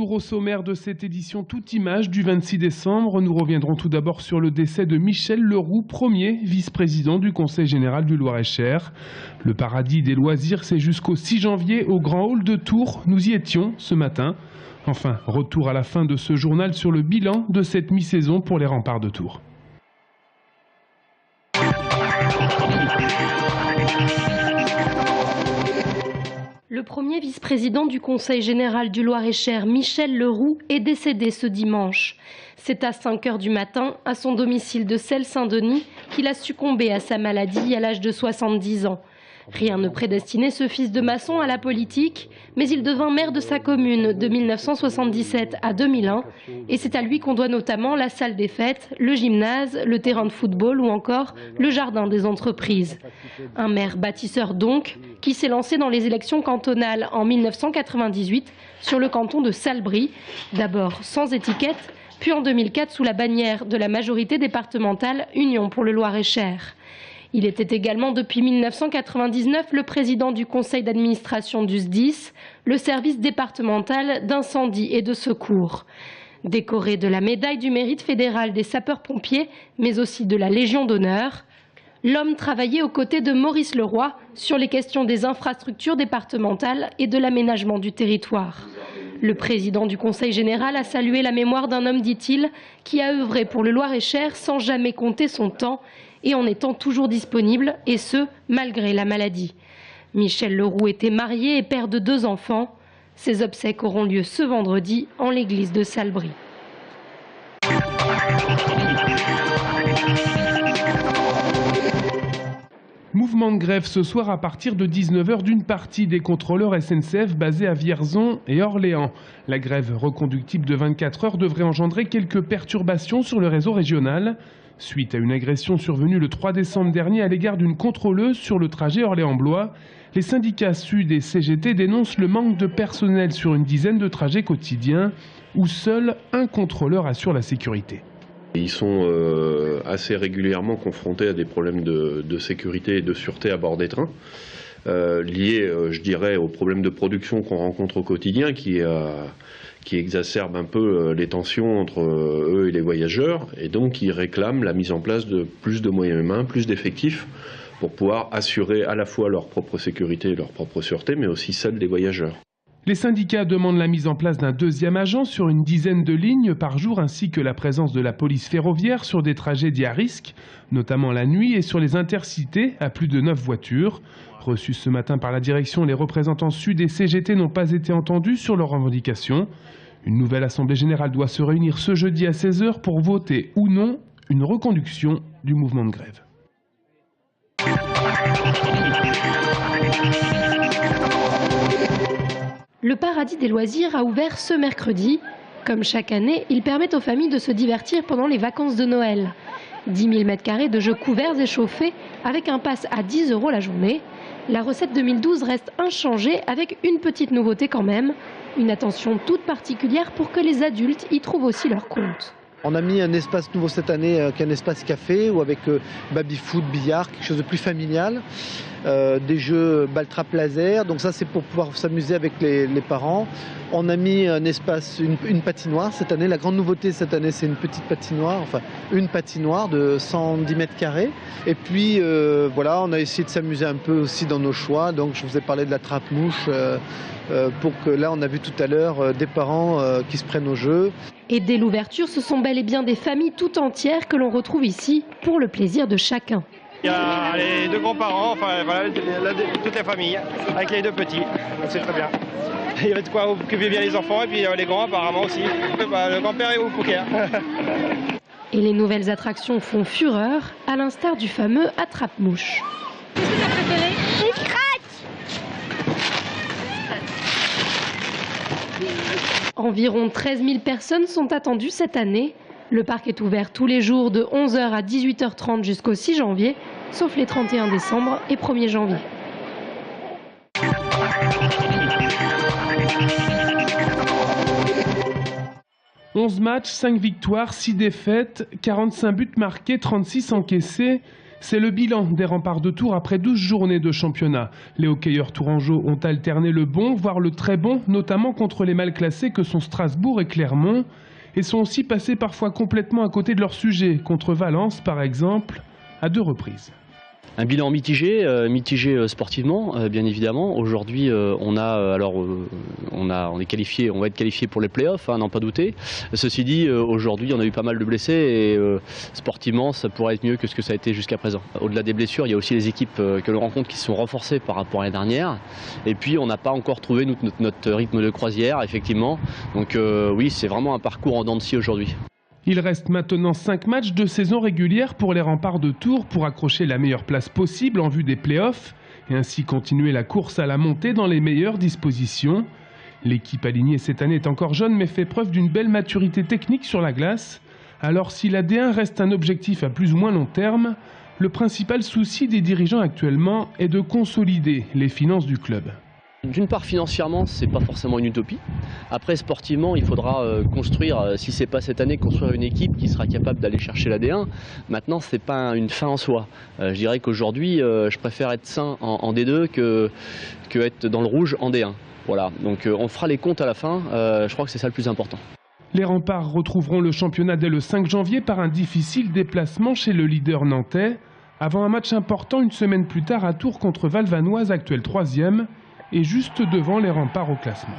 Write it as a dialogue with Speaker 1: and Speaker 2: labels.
Speaker 1: Bonjour, au sommaire de cette édition toute image du 26 décembre. Nous reviendrons tout d'abord sur le décès de Michel Leroux, premier vice-président du Conseil général du Loir-et-Cher. Le paradis des loisirs, c'est jusqu'au 6 janvier au Grand Hall de Tours. Nous y étions ce matin. Enfin, retour à la fin de ce journal sur le bilan de cette mi-saison pour les remparts de Tours.
Speaker 2: Le premier vice-président du Conseil général du Loir-et-Cher, Michel Leroux, est décédé ce dimanche. C'est à 5 h du matin, à son domicile de Celles-Saint-Denis, qu'il a succombé à sa maladie à l'âge de 70 ans. Rien ne prédestinait ce fils de maçon à la politique, mais il devint maire de sa commune de 1977 à 2001, et c'est à lui qu'on doit notamment la salle des fêtes, le gymnase, le terrain de football ou encore le jardin des entreprises. Un maire bâtisseur donc, qui s'est lancé dans les élections cantonales en 1998 sur le canton de Salbris, d'abord sans étiquette, puis en 2004 sous la bannière de la majorité départementale Union pour le Loir-et-Cher. Il était également depuis 1999 le président du conseil d'administration du SDIS, le service départemental d'incendie et de secours. Décoré de la médaille du mérite fédéral des sapeurs-pompiers, mais aussi de la Légion d'honneur, l'homme travaillait aux côtés de Maurice Leroy sur les questions des infrastructures départementales et de l'aménagement du territoire. Le président du Conseil général a salué la mémoire d'un homme, dit-il, qui a œuvré pour le Loir-et-Cher sans jamais compter son temps et en étant toujours disponible, et ce, malgré la maladie. Michel Leroux était marié et père de 2 enfants. Ses obsèques auront lieu ce vendredi en l'église de Salbris.
Speaker 1: Mouvement de grève ce soir à partir de 19 h d'une partie des contrôleurs SNCF basés à Vierzon et Orléans. La grève reconductible de 24 heures devrait engendrer quelques perturbations sur le réseau régional. Suite à une agression survenue le 3 décembre dernier à l'égard d'une contrôleuse sur le trajet Orléans-Blois, les syndicats Sud et CGT dénoncent le manque de personnel sur une dizaine de trajets quotidiens où seul un contrôleur assure la sécurité.
Speaker 3: Ils sont assez régulièrement confrontés à des problèmes de sécurité et de sûreté à bord des trains, liés, je dirais, aux problèmes de production qu'on rencontre au quotidien, qui exacerbent un peu les tensions entre eux et les voyageurs, et donc ils réclament la mise en place de plus de moyens humains, plus d'effectifs, pour pouvoir assurer à la fois leur propre sécurité et leur propre sûreté, mais aussi celle des voyageurs.
Speaker 1: Les syndicats demandent la mise en place d'un 2e agent sur une dizaine de lignes par jour, ainsi que la présence de la police ferroviaire sur des trajets dits à risque, notamment la nuit, et sur les intercités à plus de 9 voitures. Reçus ce matin par la direction, les représentants Sud et CGT n'ont pas été entendus sur leurs revendications. Une nouvelle assemblée générale doit se réunir ce jeudi à 16 h pour voter ou non une reconduction du mouvement de grève.
Speaker 2: Le paradis des loisirs a ouvert ce mercredi. Comme chaque année, il permet aux familles de se divertir pendant les vacances de Noël. 10 000 m² de jeux couverts et chauffés avec un pass à 10 € la journée. La recette 2012 reste inchangée avec une petite nouveauté quand même. Une attention toute particulière pour que les adultes y trouvent aussi leur compte.
Speaker 4: On a mis un espace nouveau cette année, qu'un espace café, ou avec baby-foot, billard, quelque chose de plus familial. Des jeux ball-trap laser, donc ça c'est pour pouvoir s'amuser avec les parents. On a mis un espace, une patinoire cette année. La grande nouveauté cette année, c'est une petite patinoire, enfin une patinoire de 110 m². Et puis voilà, on a essayé de s'amuser un peu aussi dans nos choix. Donc je vous ai parlé de la trappe-mouche, pour que là on a vu tout à l'heure des parents qui se prennent au jeu.
Speaker 2: Et dès l'ouverture, ce sont bel et bien des familles tout entières que l'on retrouve ici pour le plaisir de chacun.
Speaker 5: Il y a les 2 grands-parents, enfin voilà, toute la famille, avec les 2 petits, c'est très bien. Il y avait de quoi occuper bien les enfants et puis les grands apparemment aussi. Le grand-père est au poker.
Speaker 2: Et les nouvelles attractions font fureur, à l'instar du fameux attrape-mouche.
Speaker 6: Qu'est-ce que tu as préféré? Le scratch.
Speaker 2: Environ 13 000 personnes sont attendues cette année. Le parc est ouvert tous les jours de 11 h à 18 h 30 jusqu'au 6 janvier, sauf les 31 décembre et 1er janvier. «
Speaker 1: 11 matchs, 5 victoires, 6 défaites, 45 buts marqués, 36 encaissés. C'est le bilan des remparts de Tours après 12 journées de championnat. Les hockeyeurs tourangeaux ont alterné le bon, voire le très bon, notamment contre les mal classés que sont Strasbourg et Clermont, et sont aussi passés parfois complètement à côté de leur sujet, contre Valence par exemple, à 2 reprises.
Speaker 7: Un bilan mitigé sportivement, bien évidemment. Aujourd'hui, on est qualifié, on va être qualifié pour les playoffs, n'en pas douter. Ceci dit, aujourd'hui, on a eu pas mal de blessés et sportivement, ça pourrait être mieux que ce que ça a été jusqu'à présent. Au-delà des blessures, il y a aussi les équipes que l'on rencontre qui se sont renforcées par rapport à l'année dernière. Et puis, on n'a pas encore trouvé notre rythme de croisière, effectivement. Donc oui, c'est vraiment un parcours en dents de scie aujourd'hui.
Speaker 1: Il reste maintenant 5 matchs de saison régulière pour les remparts de Tours pour accrocher la meilleure place possible en vue des playoffs et ainsi continuer la course à la montée dans les meilleures dispositions. L'équipe alignée cette année est encore jeune mais fait preuve d'une belle maturité technique sur la glace. Alors si la D1 reste un objectif à plus ou moins long terme, le principal souci des dirigeants actuellement est de consolider les finances du club.
Speaker 7: D'une part, financièrement, c'est pas forcément une utopie. Après, sportivement, il faudra construire, si c'est pas cette année, construire une équipe qui sera capable d'aller chercher la D1. Maintenant, c'est pas une fin en soi. Je dirais qu'aujourd'hui, je préfère être sain en D2 que être dans le rouge en D1. Voilà. Donc, on fera les comptes à la fin. Je crois que c'est ça le plus important.
Speaker 1: Les remparts retrouveront le championnat dès le 5 janvier par un difficile déplacement chez le leader nantais, avant un match important une semaine plus tard à Tours contre Valvanoise, actuel 3e. Et juste devant les remparts au classement.